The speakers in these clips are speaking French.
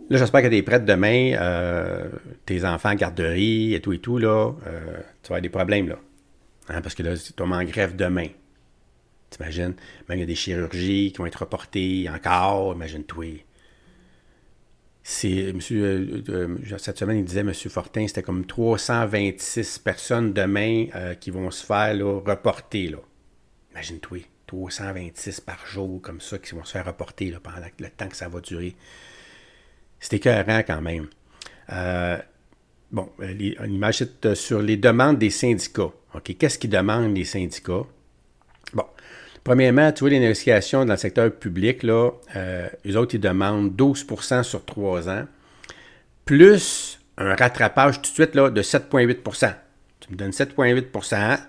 Là, j'espère que t'es prête demain, tes enfants en garderie et tout, là, tu vas avoir des problèmes, là. Hein, parce que là, tu tombes en grève demain. T'imagines? Même il y a des chirurgies qui vont être reportées encore, imagine-toi. Cette semaine, il disait, M. Fortin, c'était comme 326 personnes demain qui vont se faire là, reporter. Là. Imagine-toi, 326 par jour comme ça qui vont se faire reporter là, pendant le temps que ça va durer. C'est écœurant quand même. Euh, bon, on imagine sur les demandes des syndicats. OK, qu'est-ce qu'ils demandent les syndicats? Bon, premièrement, tu vois, les négociations dans le secteur public, là, eux autres, ils demandent 12% sur 3 ans, plus un rattrapage tout de suite là, de 7,8%. Tu me donnes 7,8%,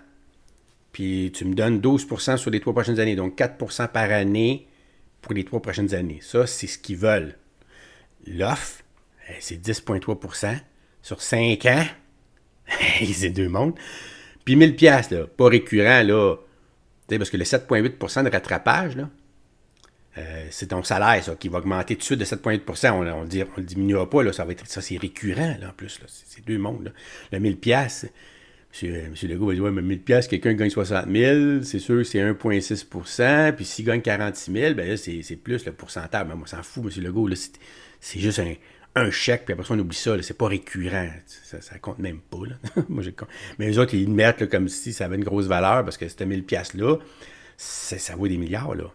puis tu me donnes 12% sur les 3 prochaines années, donc 4% par année pour les 3 prochaines années. Ça, c'est ce qu'ils veulent. L'offre, c'est 10,3% sur 5 ans. C'est deux mondes. Puis 1000 pièces là, pas récurrent, là. Parce que le 7,8% de rattrapage, là, c'est ton salaire, ça, qui va augmenter tout de suite de 7,8%. On le diminuera pas, là, ça c'est récurrent, là, en plus. Là, c'est deux mondes. Là. Le 1000 pièces. Monsieur Legault va dire, ouais, mais 1000 pièces, quelqu'un gagne 60 000, c'est sûr que c'est 1,6%, puis s'il gagne 46 000, ben là, c'est plus le pourcentage. Mais moi, s'en fout, Monsieur Legault, là, c'est juste un chèque, puis après ça, on oublie ça, là, c'est pas récurrent. Ça compte même pas, là. Moi, mais les autres, ils le mettent là, comme si ça avait une grosse valeur, parce que cette 1000 pièces-là, ça vaut des milliards, là.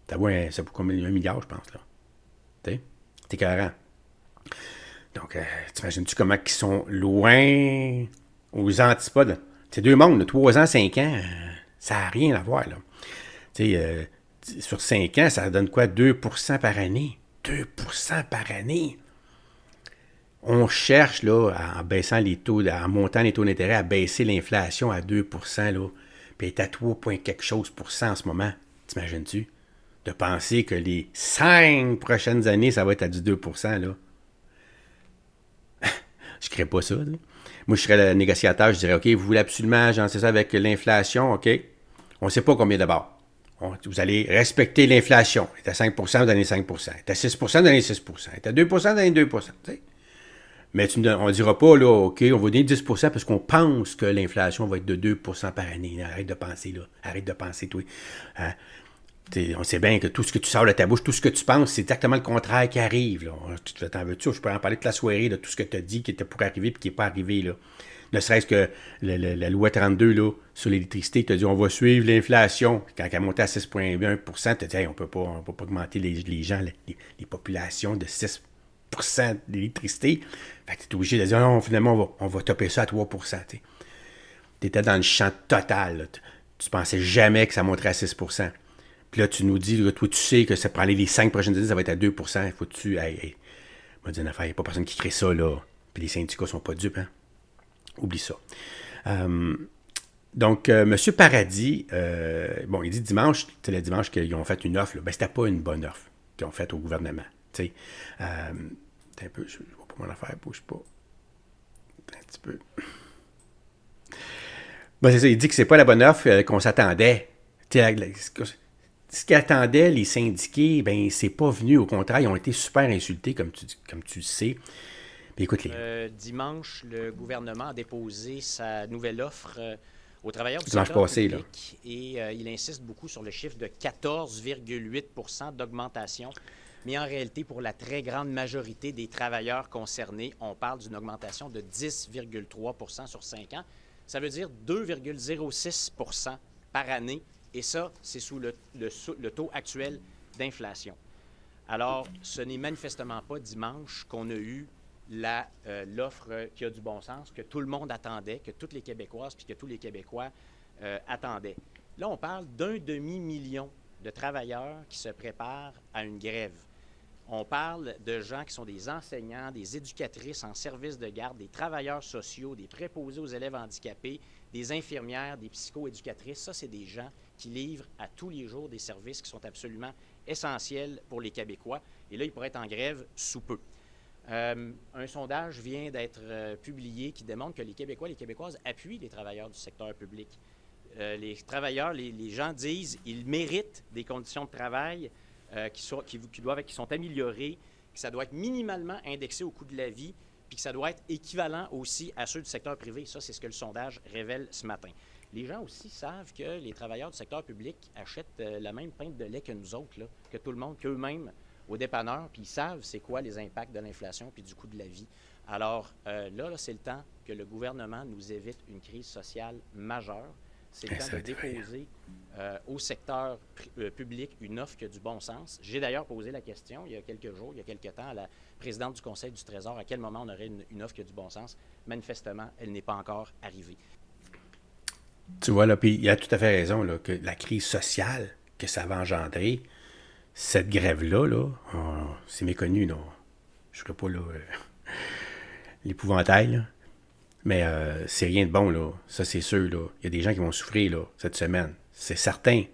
Ça vaut combien? 1 milliard, je pense, là. T'es carré. Donc, t'imagines-tu comment ils sont loin aux antipodes? C'est deux mondes, là, 3 ans, 5 ans, ça n'a rien à voir. Là. Sur 5 ans, ça donne quoi? 2% par année. 2% par année. On cherche, là, en baissant les taux, en montant les taux d'intérêt, à baisser l'inflation à 2%, là, puis elle est à 3, quelque chose pour cent en ce moment. T'imagines-tu? De penser que les 5 prochaines années, ça va être à du 2%, là. Je ne crée pas ça. Là. Moi, je serais le négociateur, je dirais, OK, vous voulez absolument agencer ça avec l'inflation, OK? On ne sait pas combien d'abord. Vous allez respecter l'inflation. Elle est à 5 vous donnez 5 elle est à 6 vous donnez 6 elle est à 2 vous donnez 2 t'sais. Mais on ne dira pas, là, OK, on va donner 10 parce qu'on pense que l'inflation va être de 2 par année. Arrête de penser, là. Arrête de penser, toi. Hein? On sait bien que tout ce que tu sors de ta bouche, tout ce que tu penses, c'est exactement le contraire qui arrive. Là. Tu te t'en veux-tu? Je peux en parler toute la soirée de tout ce que tu as dit qui était pour arriver et qui n'est pas arrivé. Là. Ne serait-ce que la loi 32 là, sur l'électricité, tu as dit on va suivre l'inflation. Quand elle montait à 6,1%, tu as dit hey, on ne peut pas augmenter les gens, les populations de 6% d'électricité. Fait que tu es obligé de dire non, finalement, on va topper ça à 3%. Tu étais dans le champ total. Là. Tu pensais jamais que ça monterait à 6%. Puis là, tu nous dis, là, toi, tu sais que ça pour aller les 5 prochaines années, ça va être à 2%. Il faut que tu. Hey, m'a dit une affaire, il n'y a pas personne qui crée ça, là. Puis les syndicats sont pas dupes, hein. Oublie ça. Euh, donc, M. Paradis, bon, il dit dimanche, c'est le dimanche qu'ils ont fait une offre, là. Ben, c'était pas une bonne offre qu'ils ont faite au gouvernement. Tu sais, un peu, je vois pas mon affaire, bouge pas. Un petit peu. Ben, c'est ça, il dit que c'est pas la bonne offre qu'on s'attendait. Tu sais, ce qu'attendaient les syndiqués, ben c'est pas venu. Au contraire, ils ont été super insultés, comme tu le sais. Puis écoute, Dimanche, le gouvernement a déposé sa nouvelle offre aux travailleurs du dimanche secteur passé, là. public et il insiste beaucoup sur le chiffre de 14,8 d'augmentation. Mais en réalité, pour la très grande majorité des travailleurs concernés, on parle d'une augmentation de 10,3 sur 5 ans. Ça veut dire 2,06 par année. Et ça, c'est sous le taux actuel d'inflation. Alors, ce n'est manifestement pas dimanche qu'on a eu l'offre qui a du bon sens, que tout le monde attendait, que toutes les Québécoises puis que tous les Québécois attendaient. Là, on parle d'un demi-million de travailleurs qui se préparent à une grève. On parle de gens qui sont des enseignants, des éducatrices en service de garde, des travailleurs sociaux, des préposés aux élèves handicapés, des infirmières, des psychoéducatrices. Ça, c'est des gens qui livrent à tous les jours des services qui sont absolument essentiels pour les Québécois. Et là, ils pourraient être en grève sous peu. Un sondage vient d'être publié qui démontre que les Québécois et les Québécoises appuient les travailleurs du secteur public. Les travailleurs, les gens disent qu'ils méritent des conditions de travail qui sont améliorées, que ça doit être minimalement indexé au coût de la vie, puis que ça doit être équivalent aussi à ceux du secteur privé. Ça, c'est ce que le sondage révèle ce matin. Les gens aussi savent que les travailleurs du secteur public achètent la même pinte de lait que nous autres, là, que tout le monde, qu'eux-mêmes au dépanneur, puis ils savent c'est quoi les impacts de l'inflation puis du coût de la vie. Alors là, c'est le temps que le gouvernement nous évite une crise sociale majeure. C'est le temps de déposer au secteur public une offre qui a du bon sens. J'ai d'ailleurs posé la question il y a quelques jours, il y a quelques temps, à la présidente du Conseil du Trésor, à quel moment on aurait une offre qui a du bon sens. Manifestement, elle n'est pas encore arrivée. Tu vois, là, puis il a tout à fait raison, là, que la crise sociale que ça va engendrer, cette grève-là, là, c'est méconnu, là. Je ne ferai pas, là, l'épouvantail, là. Mais c'est rien de bon, là. Ça, c'est sûr, là. Il y a des gens qui vont souffrir, là, cette semaine. C'est certain. Tu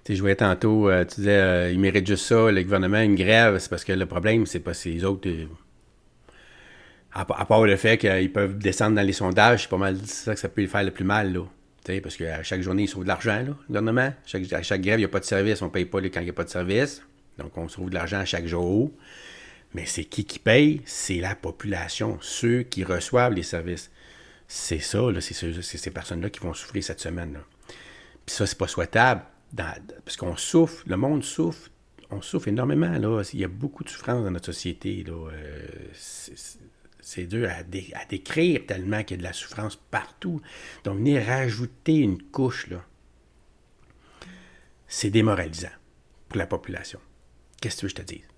sais, je voyais tantôt, tu disais, ils méritent juste ça, le gouvernement, une grève. C'est parce que le problème, c'est pas ces autres... à part le fait qu'ils peuvent descendre dans les sondages, c'est pas mal ça que ça peut les faire le plus mal, là. Tu sais, parce qu'à chaque journée, ils sauvent de l'argent, là, le gouvernement. À chaque grève, il n'y a pas de service. On ne paye pas quand il n'y a pas de service. Donc, on sauve de l'argent à chaque jour. Mais c'est qui paye? C'est la population, ceux qui reçoivent les services. C'est ça, là, c'est ces personnes-là qui vont souffrir cette semaine-là. Puis ça, c'est pas souhaitable, parce qu'on souffre, le monde souffre, on souffre énormément, là. Il y a beaucoup de souffrance dans notre société, là. C'est dur à décrire tellement qu'il y a de la souffrance partout. Donc, venir rajouter une couche, là, c'est démoralisant pour la population. Qu'est-ce que tu veux que je te dise?